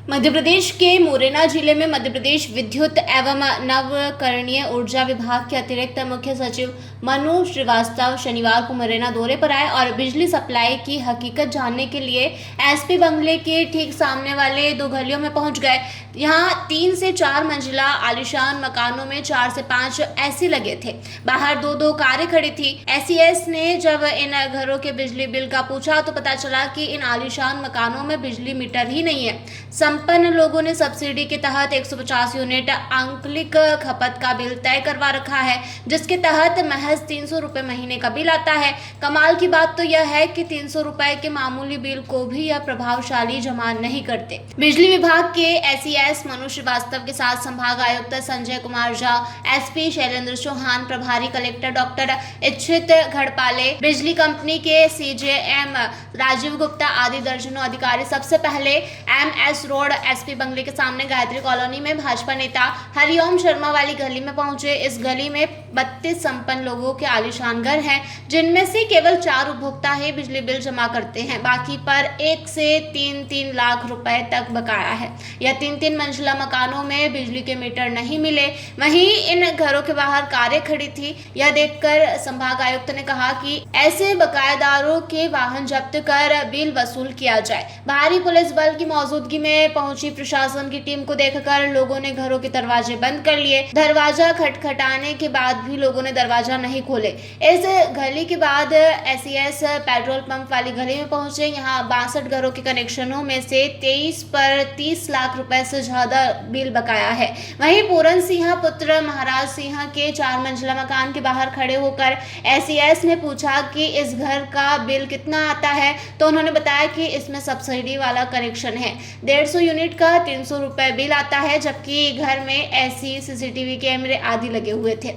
मध्य प्रदेश के मुरैना जिले में मध्य प्रदेश विद्युत एवं नवकरणीय ऊर्जा विभाग के अतिरिक्त मुख्य सचिव मनु श्रीवास्तव शनिवार को मुरैना दौरे पर आए और बिजली सप्लाई की हकीकत जानने के लिए एसपी बंगले के ठीक सामने वाले दो गलियों में पहुंच गए। यहाँ 3 से 4 मंजिला आलीशान मकानों में 4 से 5 एसी लगे थे। बाहर दो कारें खड़ी थी। एसीएस ने जब इन घरों के बिजली बिल का पूछा तो पता चला कि इन आलीशान मकानों में बिजली मीटर ही नहीं है। संपन्न लोगों ने सब्सिडी के तहत 150 यूनिट आंकलिक खपत का बिल तय करवा रखा है, जिसके तहत महज 300 रुपए महीने का बिल आता है। कमाल की बात तो यह है कि 300 रुपए के मामूली बिल को भी यह प्रभावशाली जमा नहीं करते। बिजली विभाग के एसीएस मनु श्रीवास्तव के साथ संभाग आयुक्त संजय कुमार झा, एसपी शैलेंद्र चौहान, प्रभारी कलेक्टर डॉक्टर इच्छित घड़पाले, बिजली कंपनी के सीजेएम राजीव गुप्ता आदि दर्जनों अधिकारी सबसे पहले एमएस रोड एसपी बंगले के सामने गायत्री कॉलोनी में भाजपा नेता हरिओम शर्मा वाली गली में पहुंचे। इस गली में 32 संपन्न लोगों के आलीशान घर हैं, जिनमें से केवल 4 उपभोक्ता ही बिजली बिल जमा करते हैं। बाकी पर 1 से 3 लाख रुपए तक बकाया है। यह 3 मंजिला मकानों में बिजली के मीटर नहीं मिले। वहीं इन घरों के बाहर कारें खड़ी थी। यह देखकर संभाग आयुक्त ने कहा कि ऐसे बकायेदारों के वाहन जब्त कर बिल वसूल किया जाए। भारी पुलिस बल की मौजूदगी में पहुंची प्रशासन की टीम को देखकर लोगों ने घरों के दरवाजे बंद कर लिए। दरवाजा खटखटाने के बाद भी लोगों ने दरवाजा नहीं खोले। इस गली के बाद एसीएस पेट्रोल पंप वाली गली में पहुंचे। यहाँ 62 घरों के कनेक्शनों में से 23 पर 30 लाख रुपए से ज्यादा बिल बकाया है। वहीं पूरन सिंह पुत्र महाराज सिंह के 4 मंजिला मकान के बाहर खड़े होकर एसीएस ने पूछा कि इस घर का बिल कितना आता है, तो उन्होंने बताया कि इसमें सब्सिडी वाला कनेक्शन है। 150 यूनिट का 300 रुपए बिल आता है, जबकि घर में एसी, सीसीटीवी कैमरे आदि लगे हुए थे।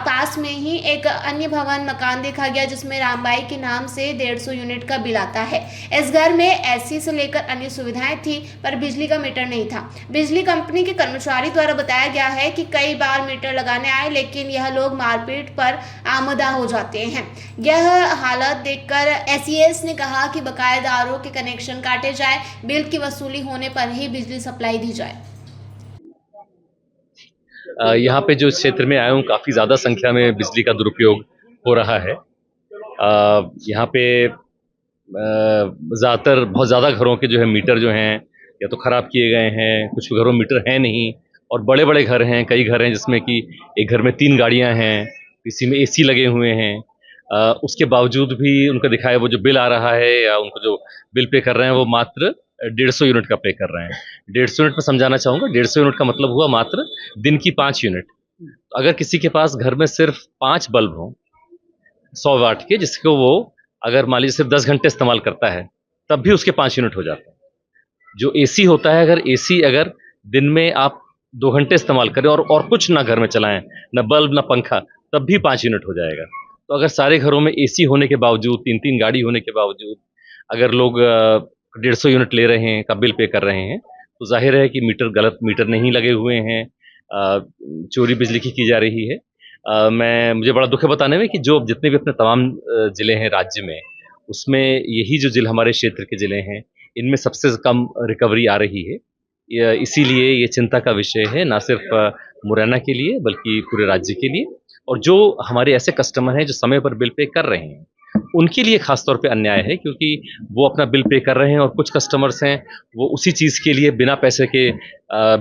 पास में ही एक अन्य भवन मकान देखा गया जिसमें रामबाई के नाम से 150 यूनिट का बिल आता है। इस घर में एसी से लेकर अन्य सुविधाएं थी, पर बिजली का मीटर नहीं था। बिजली कंपनी के कर्मचारी द्वारा बताया गया है कि कई बार मीटर लगाने आए, लेकिन यह लोग मारपीट पर आमदा हो जाते हैं। यह हालत देखकर एसीएस ने कहा कि बकायेदारों के कनेक्शन काटे जाए, बिल की वसूली होने पर ही बिजली सप्लाई दी जाए। यहाँ पे जो क्षेत्र में आया हूँ काफ़ी ज़्यादा संख्या में बिजली का दुरुपयोग हो रहा है। यहाँ पे ज़्यादातर बहुत ज़्यादा घरों के जो है मीटर जो हैं या तो ख़राब किए गए हैं, कुछ घरों में मीटर है नहीं, और बड़े बड़े घर हैं, कई घर हैं जिसमें कि एक घर में 3 गाड़ियाँ हैं, किसी में एसी लगे हुए हैं। उसके बावजूद भी उनका दिखाया वो जो बिल आ रहा है या उनको जो बिल पे कर रहे हैं वो मात्र 150 यूनिट का पे कर रहे हैं। 150 यूनिट में समझाना चाहूँगा, 150 यूनिट का मतलब हुआ मात्र दिन की 5 यूनिट। अगर किसी के पास घर में सिर्फ 5 बल्ब हों 100 वाट के, जिसको वो अगर मान लीजिए सिर्फ 10 घंटे इस्तेमाल करता है, तब भी उसके 5 यूनिट हो जाते हैं। जो एसी होता है, अगर एसी अगर दिन में आप 2 घंटे इस्तेमाल करें और कुछ ना घर में चलाएं, ना बल्ब ना पंखा, तब भी 5 यूनिट हो जाएगा। तो अगर सारे घरों में एसी होने के बावजूद, 3-3 गाड़ी होने के बावजूद अगर लोग 150 यूनिट ले रहे हैं का बिल पे कर रहे हैं, तो जाहिर है कि गलत मीटर नहीं लगे हुए हैं, चोरी बिजली की जा रही है। मुझे बड़ा दुख है बताने में कि जो जितने भी अपने तमाम ज़िले हैं राज्य में, उसमें यही जो ज़िले हमारे क्षेत्र के ज़िले हैं, इनमें सबसे कम रिकवरी आ रही है। इसीलिए ये चिंता का विषय है, ना सिर्फ मुरैना के लिए बल्कि पूरे राज्य के लिए। और जो हमारे ऐसे कस्टमर हैं जो समय पर बिल पे कर रहे हैं, उनके लिए खास तौर पे अन्याय है, क्योंकि वो अपना बिल पे कर रहे हैं और कुछ कस्टमर्स हैं वो उसी चीज़ के लिए बिना पैसे के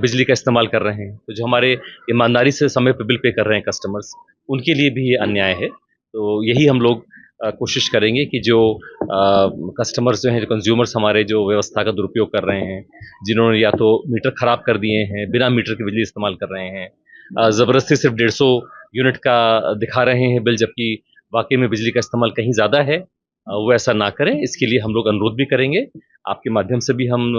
बिजली का इस्तेमाल कर रहे हैं। तो जो हमारे ईमानदारी से समय पे बिल पे कर रहे हैं कस्टमर्स, उनके लिए भी ये अन्याय है। तो यही हम लोग कोशिश करेंगे कि जो कस्टमर्स जो हैं, जो कंज्यूमर्स हमारे जो व्यवस्था का दुरुपयोग कर रहे हैं, जिन्होंने या तो मीटर ख़राब कर दिए हैं, बिना मीटर के बिजली इस्तेमाल कर रहे हैं, ज़बरदस्ती सिर्फ 150 यूनिट का दिखा रहे हैं बिल, जबकि वाकई में बिजली का इस्तेमाल कहीं ज़्यादा है, वो ऐसा ना करें। इसके लिए हम लोग अनुरोध भी करेंगे। आपके माध्यम से भी हम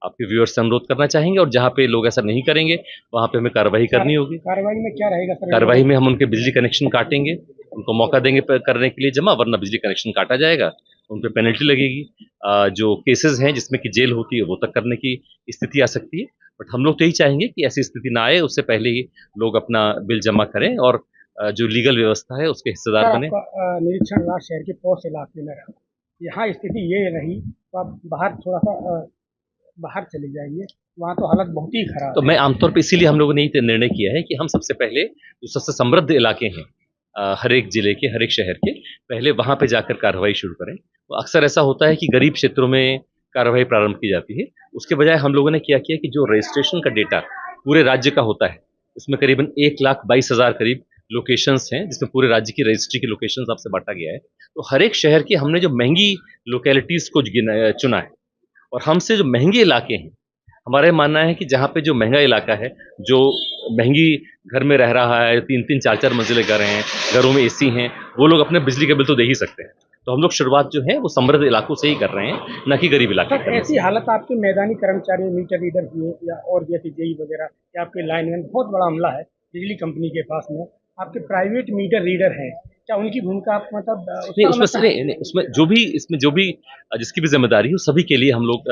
आपके व्यूअर्स से अनुरोध करना चाहेंगे, और जहाँ पे लोग ऐसा नहीं करेंगे वहाँ पे हमें कार्रवाई करनी होगी। कार्रवाई में क्या रहेगा सर? कार्रवाई में हम उनके बिजली कनेक्शन काटेंगे, उनको मौका देंगे करने के लिए जमा, वरना बिजली कनेक्शन काटा जाएगा, उन पे पेनल्टी लगेगी। जो केसेस हैं जिसमें कि जेल होती है वो तक करने की स्थिति आ सकती है। बट हम लोग तो यही चाहेंगे कि ऐसी स्थिति ना आए, उससे पहले ही लोग अपना बिल जमा करें और जो लीगल व्यवस्था है उसके हिस्सेदार बने। निरीक्षण रहा शहर के पौष इलाके में रहा, यहाँ स्थिति ये रही, तो आप बाहर थोड़ा सा बाहर चले जाइए, वहाँ तो हालत बहुत ही खराब तो मैं आमतौर पे इसीलिए हम लोगों ने ये निर्णय किया है कि हम सबसे पहले जो सबसे समृद्ध इलाके हैं हर एक जिले के, हर एक शहर के, पहले वहाँ पे जाकर कार्रवाई शुरू करें। तो अक्सर ऐसा होता है कि गरीब क्षेत्रों में कार्रवाई प्रारंभ की जाती है। उसके बजाय हम लोगों ने क्या किया कि जो रजिस्ट्रेशन का डेटा पूरे राज्य का होता है, उसमें करीबन 1,22,000 करीब लोकेशंस हैं, जिसमें पूरे राज्य की रजिस्ट्री की लोकेशंस आपसे बाँटा गया है। तो हर एक शहर की हमने जो महँगी लोकेलिटीज़ को चुना है और हमसे जो महँगे इलाके हैं, हमारा ये मानना है कि जहाँ पे जो महँगा इलाका है, जो महँगी घर में रह रहा है, 3-3 4-4 मंजिले घर हैं, घरों में एसी हैं, वो लोग अपने बिजली का बिल तो दे ही सकते हैं। तो हम लोग शुरुआत जो है वो समृद्ध इलाकों से ही कर रहे हैं, ना कि गरीब इलाके सर, करने ऐसी से। हालत आपके मैदानी कर्मचारी, मीटर रीडर हुए या और जैसे जेई वगैरह या आपके लाइनमैन, बहुत बड़ा हमला है बिजली कंपनी के पास में। आपके प्राइवेट मीटर रीडर हैं, क्या उनकी भूमिका आप मतलब नहीं, उसमें जो भी जिसकी भी ज़िम्मेदारी है, उस सभी के लिए हम लोग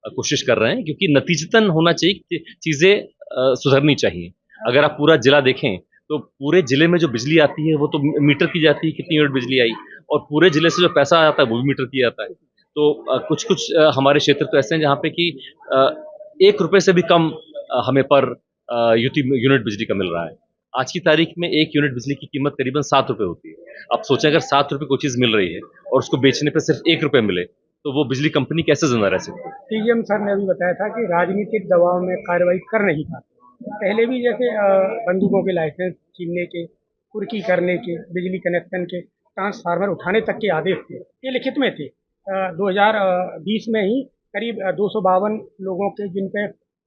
कोशिश कर रहे हैं, क्योंकि नतीजतन होना चाहिए कि चीज़ें सुधरनी चाहिए। अगर आप पूरा जिला देखें, तो पूरे जिले में जो बिजली आती है, वो तो मीटर की जाती है, कितनी यूनिट बिजली आई, और पूरे जिले से जो पैसा आता है, वो भी मीटर किया जाता है। तो कुछ-कुछ हमारे क्षेत्र तो ऐसे हैं, जहाँ पे कि ₹1 से भी कम हमें पर यूनिट बिजली का मिल रहा है। आज की तारीख में 1 यूनिट बिजली की कीमत करीबन ₹7 होती है। अब सोचें, अगर ₹7 कोई चीज़ मिल रही है और उसको बेचने पे सिर्फ ₹1 मिले, तो वो बिजली कंपनी कैसे ज़िंदा रह सकती है? सीएम सर ने अभी बताया था कि राजनीतिक दबाव में कार्रवाई कर नहीं पाते। पहले भी जैसे बंदूकों के लाइसेंस छीनने के, कुर्की करने के, बिजली कनेक्शन के, ट्रांसफार्मर उठाने तक के आदेश थे, ये लिखित में थे। 2020 में ही करीब 252 लोगों के, जिन पे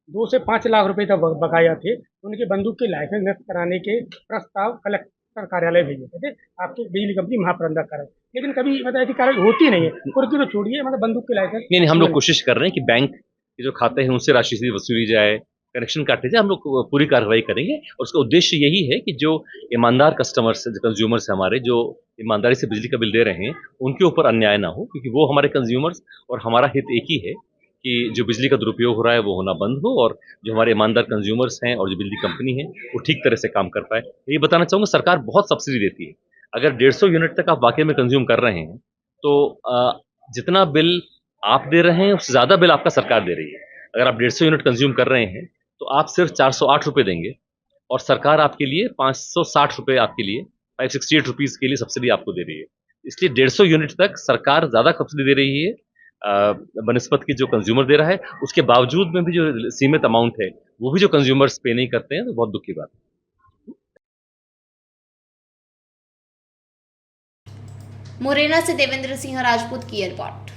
2 से 5 लाख रुपए तक बकाया थे, उनके बंदूक के लाइसेंस नष्ट कराने के प्रस्ताव कलेक्टर कार्यालय भेजे गए थे, आपकी बिजली कंपनी महाप्रबंधक कार्यालय। लेकिन कभी मतलब ऐसी कार्रवाई होती नहीं है। कुर्की तो छोड़िए, मतलब बंदूक के लाइसेंस नहीं, हम लोग कोशिश कर रहे हैं कि बैंक के जो खाते हैं, उनसे राशि सीधे वसूली जाए, कनेक्शन काटे जाए। हम लोग पूरी कार्रवाई करेंगे और उसका उद्देश्य यही है कि जो ईमानदार कस्टमर्स, जो कंज्यूमर्स हैं हमारे, जो ईमानदारी से बिजली का बिल दे रहे हैं, उनके ऊपर अन्याय ना हो, क्योंकि वो हमारे कंज्यूमर्स और हमारा हित एक ही है कि जो बिजली का दुरुपयोग हो रहा है, वो होना बंद हो, और जो हमारे ईमानदार कंज्यूमर्स हैं और जो बिजली कंपनी है, वो ठीक तरह से काम कर पाए। ये बताना चाहूँगा, सरकार बहुत सब्सिडी देती है। अगर 150 यूनिट तक आप वाक़ई में कंज़्यूम कर रहे हैं, तो जितना बिल आप दे रहे हैं, उससे ज़्यादा बिल आपका सरकार दे रही है। अगर आप 150 यूनिट कंज़्यूम कर रहे हैं, तो आप सिर्फ ₹408 देंगे और सरकार आपके लिए ₹560 आपके लिए, ₹568 के लिए सब्सिडी आपको दे रही है। इसलिए 150 यूनिट तक सरकार ज़्यादा सब्सिडी दे रही है बनिस्बत की जो कंज़्यूमर दे रहा है। उसके बावजूद में भी जो सीमित अमाउंट है, वो भी जो कंज़्यूमर्स पे नहीं करते हैं, तो बहुत दुःख की बात है। मुरैना से देवेंद्र सिंह राजपूत की रिपोर्ट।